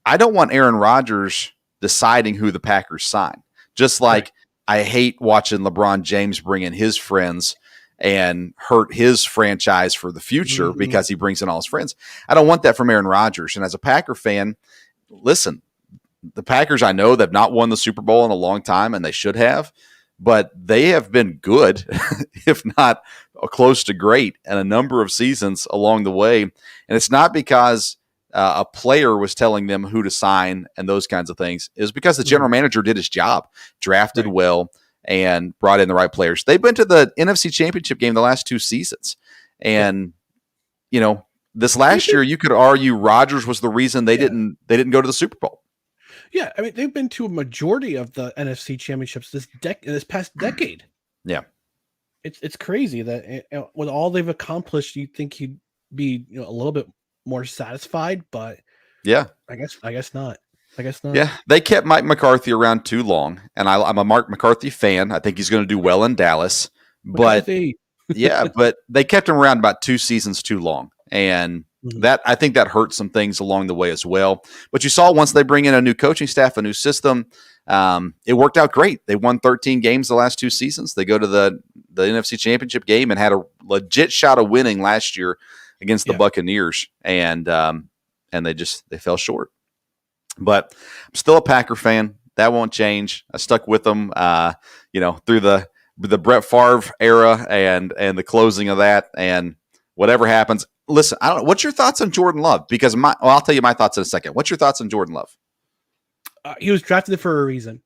I don't want Aaron Rodgers deciding who the Packers sign. Just like I hate watching LeBron James bring in his friends and hurt his franchise for the future because he brings in all his friends. I don't want that from Aaron Rodgers. And as a Packer fan, listen, the Packers, I know they've not won the Super Bowl in a long time, and they should have, but they have been good, if not close to great, in a number of seasons along the way. And it's not because a player was telling them who to sign and those kinds of things. It was because the general manager did his job, drafted well, and brought in the right players. They've been to the NFC Championship game the last 2 seasons. And, this last year, you could argue Rodgers was the reason they didn't go to the Super Bowl. Yeah, I mean they've been to a majority of the NFC championships this past decade. Yeah, It's crazy that with all they've accomplished, you'd think he'd be a little bit more satisfied, but yeah, I guess not. I guess not. yeah. They kept Mike McCarthy around too long, and I'm a Mark McCarthy fan. I think he's going to do well in Dallas, but McCarthy. yeah, but they kept him around about 2 seasons too long, and that I think that hurt some things along the way as well. But you saw once they bring in a new coaching staff, a new system, it worked out great. They won 13 games the last 2 seasons. They go to the NFC Championship game and had a legit shot of winning last year against the Buccaneers, and they fell short. But I'm still a Packer fan. That won't change. I stuck with them, through the Brett Favre era and the closing of that, and whatever happens. Listen, I don't know. What's your thoughts on Jordan Love? Because I'll tell you my thoughts in a second. What's your thoughts on Jordan Love? He was drafted for a reason.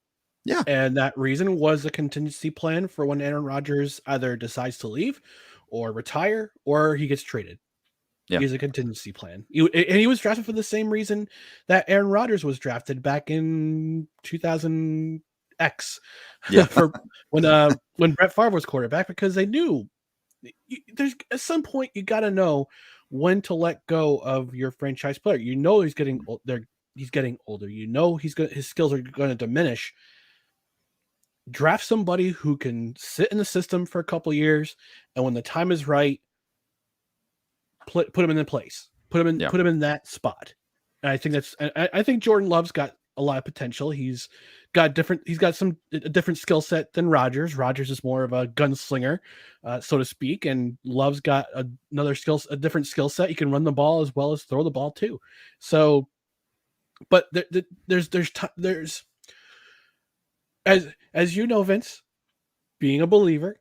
Yeah. And that reason was a contingency plan for when Aaron Rodgers either decides to leave or retire or he gets traded. Yeah. He's a contingency plan. He was drafted for the same reason that Aaron Rodgers was drafted back in 2000X. Yeah. For when Brett Favre was quarterback, because they knew there's at some point you got to know when to let go of your franchise player. He's getting he's getting older. His skills are going to diminish. Draft somebody who can sit in the system for a couple years, and when the time is right, put him in the place. Put him in that spot. And I think Jordan Love's got a lot of potential. He's got a different skill set than Rodgers. Rodgers is more of a gunslinger, so to speak, and Love's got a different skill set. He can run the ball as well as throw the ball too. So, but there's as you know, Vince, being a believer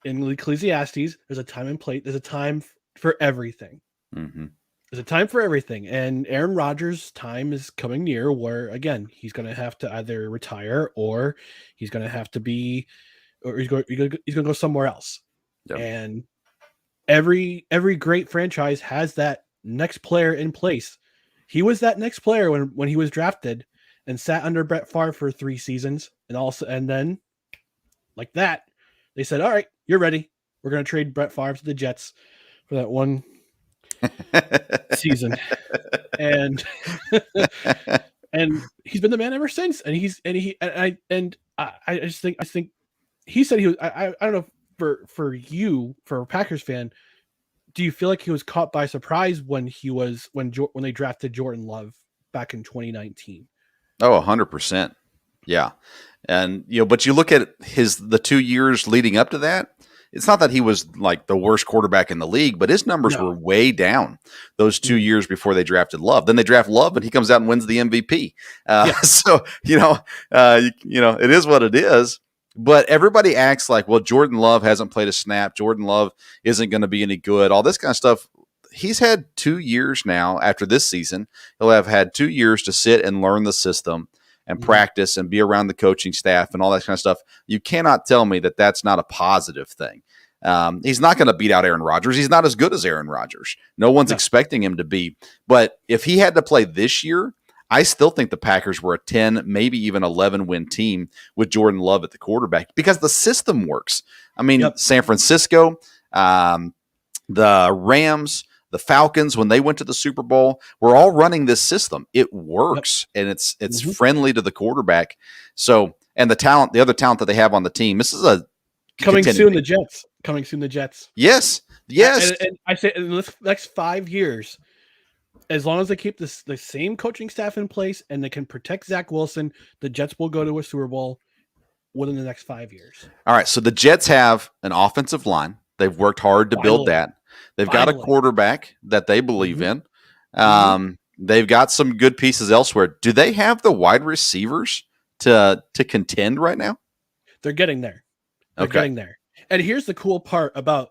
in Ecclesiastes, there's a time and place. There's a time for everything. Mm-hmm. There's a time for everything, and Aaron Rodgers' time is coming near where, again, he's going to have to either retire or he's going to have to be, or he's going to go somewhere else. Yep. And every great franchise has that next player in place. He was that next player when he was drafted and sat under Brett Favre for 3 seasons, and then like that, they said, "All right, you're ready. We're going to trade Brett Favre to the Jets for that one season," and he's been the man ever since. And I just think he said he was. I don't know for a Packers fan, do you feel like he was caught by surprise when they drafted Jordan Love back in 2019? Oh, 100%. Yeah. And, but you look at the 2 years leading up to that, it's not that he was like the worst quarterback in the league, but his numbers were way down those 2 years before they drafted Love. Then they draft Love and he comes out and wins the MVP. So, it is what it is. But everybody acts like, well, Jordan Love hasn't played a snap. Jordan Love isn't going to be any good. All this kind of stuff. He's had 2 years now after this season. He'll have had 2 years to sit and learn the system and practice and be around the coaching staff and all that kind of stuff. You cannot tell me that that's not a positive thing. He's not going to beat out Aaron Rodgers. He's not as good as Aaron Rodgers. No one's expecting him to be. But if he had to play this year, I still think the Packers were a 10, maybe even 11-win team with Jordan Love at the quarterback because the system works. I mean, San Francisco, the Rams, the Falcons, when they went to the Super Bowl, we're all running this system. It works, and it's friendly to the quarterback. So, and the other talent that they have on the team, this is a coming soon. The Jets. Yes. And I say in the next 5 years, as long as they keep the same coaching staff in place and they can protect Zach Wilson, the Jets will go to a Super Bowl within the next 5 years. All right. So the Jets have an offensive line. They've worked hard to build that. They've got a quarterback that they believe in. They've got some good pieces elsewhere. Do they have the wide receivers to contend right now? They're getting there. They're getting there. And here's the cool part about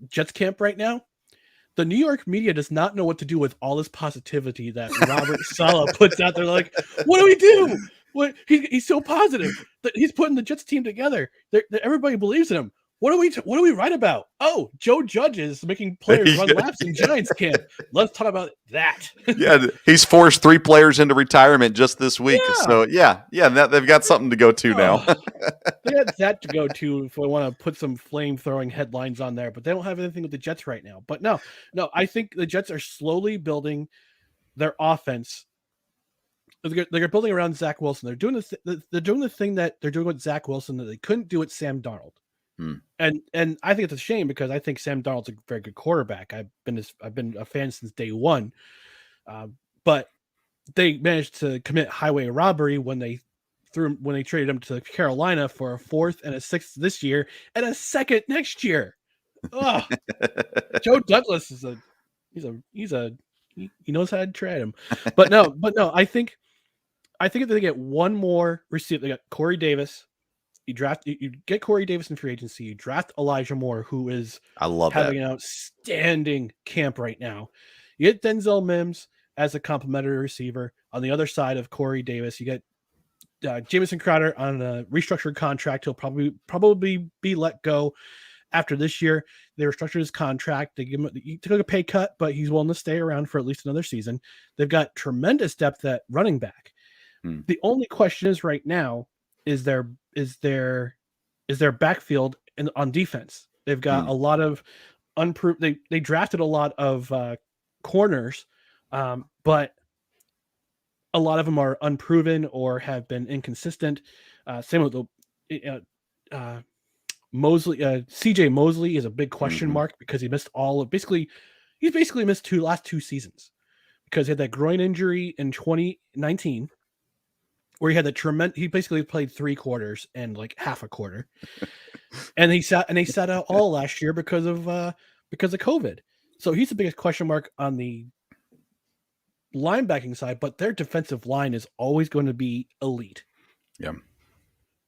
Jets camp right now. The New York media does not know what to do with all this positivity that Robert Saleh puts out there. Like, what do we do? What he's so positive that he's putting the Jets team together. Everybody believes in him. What do we write about? Oh, Joe Judge is making players run laps in Giants camp. Let's talk about that. Yeah, he's forced 3 players into retirement just this week. Yeah. So they've got something to go to now. They got that to go to if I want to put some flame throwing headlines on there, but they don't have anything with the Jets right now. But no, I think the Jets are slowly building their offense. They're building around Zach Wilson. They're doing the thing that they're doing with Zach Wilson that they couldn't do with Sam Darnold. And I think it's a shame because I think Sam Darnold's a very good quarterback. I've been a fan since day one, but they managed to commit highway robbery when they traded him to Carolina for a 4th and a 6th this year and a 2nd next year. Oh, Joe Douglas he knows how to trade him, but no, I think if they get one more receiver, they got Corey Davis. You get Corey Davis in free agency. You draft Elijah Moore, who is having an outstanding camp right now. You get Denzel Mims as a complimentary receiver. On the other side of Corey Davis, you get Jamison Crowder on a restructured contract. He'll probably be let go after this year. They restructured his contract. He took a pay cut, but he's willing to stay around for at least another season. They've got tremendous depth at running back. The only question is right now is their backfield on defense. They've got a lot of unproven. They drafted a lot of corners, but a lot of them are unproven or have been inconsistent. Same with the Mosley. CJ Mosley is a big question mark because he missed he's basically missed last 2 seasons because he had that groin injury in 2019. Where he had he basically played 3 quarters and like half a quarter, and he sat out all last year because of COVID. So he's the biggest question mark on the linebacking side, but their defensive line is always going to be elite. Yeah.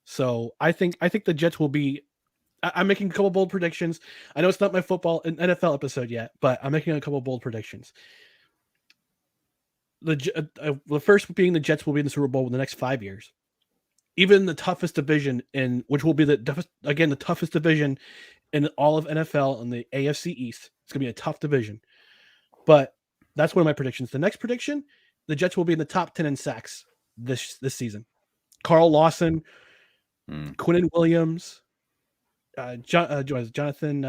So I think the Jets will be. I'm making a couple bold predictions. I know it's not my football and NFL episode yet, but I'm making a couple bold predictions. The first being the Jets will be in the Super Bowl in the next 5 years. Even the toughest division which will be the toughest division in all of NFL in the AFC East. It's going to be a tough division. But that's one of my predictions. The next prediction, the Jets will be in the top 10 in sacks this season. Carl Lawson, Quinnen Williams, Jonathan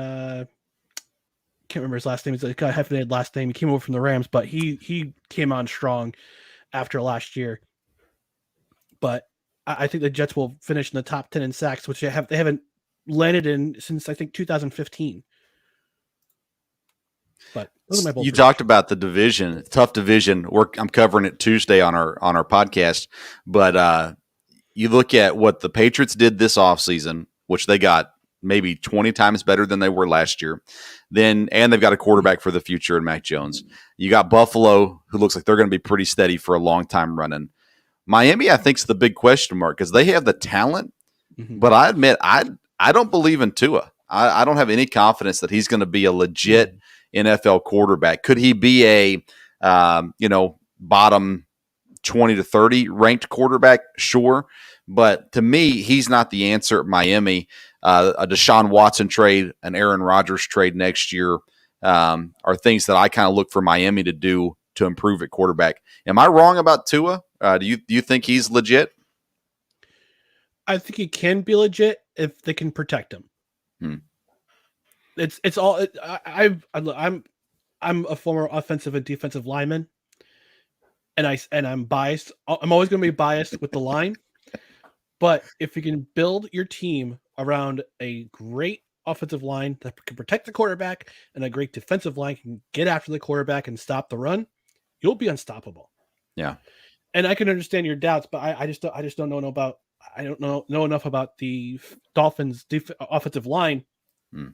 can't remember his last name. He's got a hyphenated last name. He came over from the Rams, but he came on strong after last year. But I think the Jets will finish in the top 10 in sacks, which they haven't landed in since I think 2015. But those are my bold predictions. Talked about the division, tough division. I'm covering it Tuesday on our podcast. But you look at what the Patriots did this offseason, which they got maybe 20 times better than they were last year. And they've got a quarterback for the future in Mac Jones. You got Buffalo, who looks like they're going to be pretty steady for a long time running. Miami, I think, is the big question mark because they have the talent, but I admit I don't believe in Tua. I don't have any confidence that he's going to be a legit NFL quarterback. Could he be a bottom 20 to 30 ranked quarterback? Sure. But to me, he's not the answer at Miami. A Deshaun Watson trade, an Aaron Rodgers trade next year are things that I kind of look for Miami to do to improve at quarterback. Am I wrong about Tua? Do you think he's legit? I think he can be legit if they can protect him. It's all. I'm a former offensive and defensive lineman, and I'm biased. I'm always going to be biased with the line. But if you can build your team around a great offensive line that can protect the quarterback and a great defensive line can get after the quarterback and stop the run, you'll be unstoppable. Yeah. And I can understand your doubts, but I just don't know enough about the Dolphins offensive line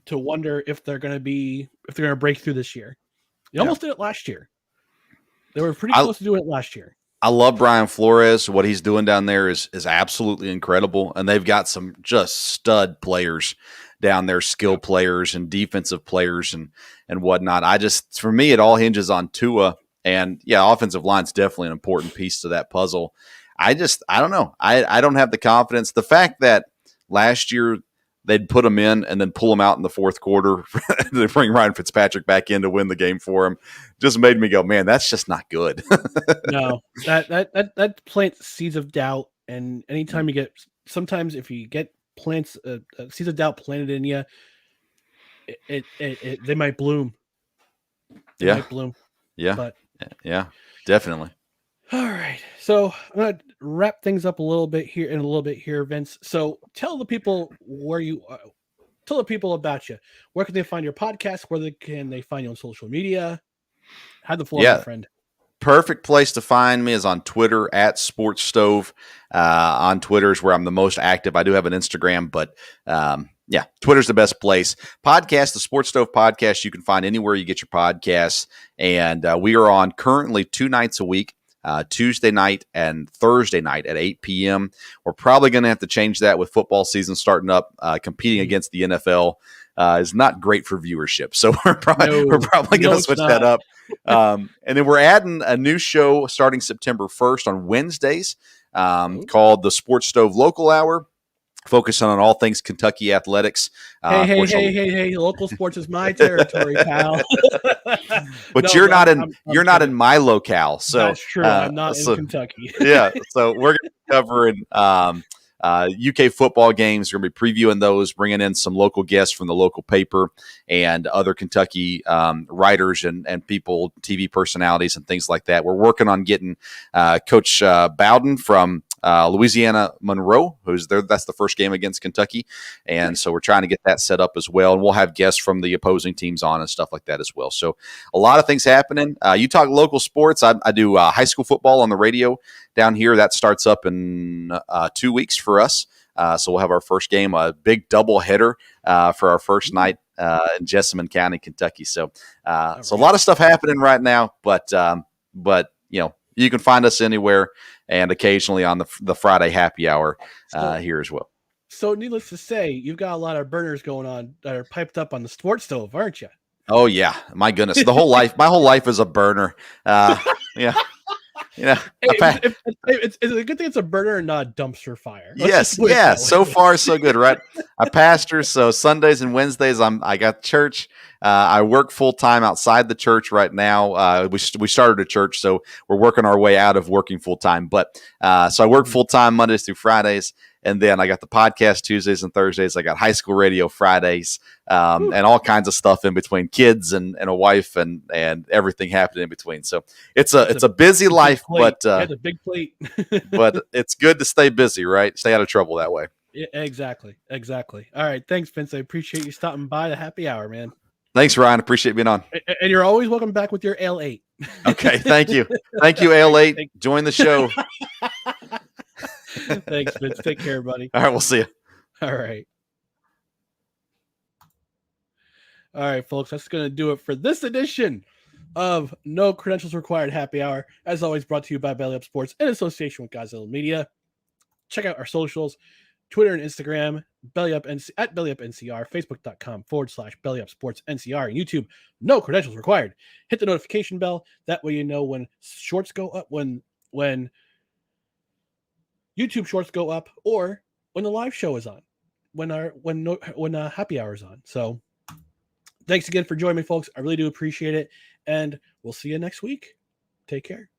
to wonder if they're going to break through this year. They almost did it last year. They were pretty close to doing it last year. I love Brian Flores. What he's doing down there is absolutely incredible. And they've got some just stud players down there, skill players and defensive players and whatnot. For me, it all hinges on Tua. And yeah, offensive line's definitely an important piece to that puzzle. I don't know. I don't have the confidence. The fact that last year they'd put him in and then pull him out in the fourth quarter. They bring Ryan Fitzpatrick back in to win the game for him. Just made me go, man, that's just not good. No, that plants seeds of doubt. And anytime you get, sometimes if you get plants, seeds of doubt planted in you, they might bloom. They might bloom. Yeah. But yeah, definitely. All right. So I'm going to wrap things up a little bit here, Vince. So tell the people where you are. Tell the people about you. Where can they find your podcast? Where can they find you on social media? Have the floor, my friend. Perfect place to find me is on Twitter at Sports Stove. On Twitter is where I'm the most active. I do have an Instagram, but Twitter's the best place. Podcast, the Sports Stove podcast, you can find anywhere you get your podcasts. And we are on currently 2 nights a week, Tuesday night and Thursday night at 8 p.m. We're probably going to have to change that with football season starting up. Competing against the NFL is not great for viewership. So we're probably going to switch that up. And then we're adding a new show starting September 1st on Wednesdays called the Sports Stove Local Hour, focusing on all things Kentucky athletics. Hey! Local sports is my territory, pal. But you're not in my locale, so that's true. I'm not in Kentucky. So we're going to be covering UK football games. We're going to be previewing those, bringing in some local guests from the local paper and other Kentucky writers and people, TV personalities and things like that. We're working on getting Coach Bowden from Louisiana Monroe, who's there. That's the first game against Kentucky. And so we're trying to get that set up as well. And we'll have guests from the opposing teams on and stuff like that as well. So a lot of things happening. You talk local sports. I do high school football on the radio down here. That starts up in 2 weeks for us. So we'll have our first game, a big double header for our first night in Jessamine County, Kentucky. So so a lot of stuff happening right now, but you can find us anywhere and occasionally on the Friday happy hour here as well. So needless to say, you've got a lot of burners going on that are piped up on the Sports Stove, aren't you? Oh yeah, my goodness, my whole life is a burner. Yeah. It's a good thing it's a burner and not a dumpster fire. Yes. So far, so good, right? I pastor, so Sundays and Wednesdays I got church. I work full time outside the church right now. We started a church, so we're working our way out of working full time. But so I work full time Mondays through Fridays. And then I got the podcast Tuesdays and Thursdays. I got high school radio Fridays, and all kinds of stuff in between, kids and a wife and everything happening in between. So it's a busy life, but a big plate. but it's good to stay busy, right? Stay out of trouble that way. Yeah, exactly. All right, thanks, Vince. I appreciate you stopping by the happy hour, man. Thanks, Ryan. Appreciate being on. And you're always welcome back with your Ale8. Okay, thank you, Ale8. Join the show. Thanks, Vince. Take care, buddy. All right, we'll see you. All right, folks. That's going to do it for this edition of No Credentials Required Happy Hour. As always, brought to you by Belly Up Sports in association with Godzilla Media. Check out our socials, Twitter and Instagram, at Belly Up NCR, Facebook.com/Belly Up Sports NCR, and YouTube. No Credentials Required. Hit the notification bell. That way you know when shorts go up, when YouTube shorts go up, or when the live show is on, when happy hour is on. So thanks again for joining me, folks. I really do appreciate it. And we'll see you next week. Take care.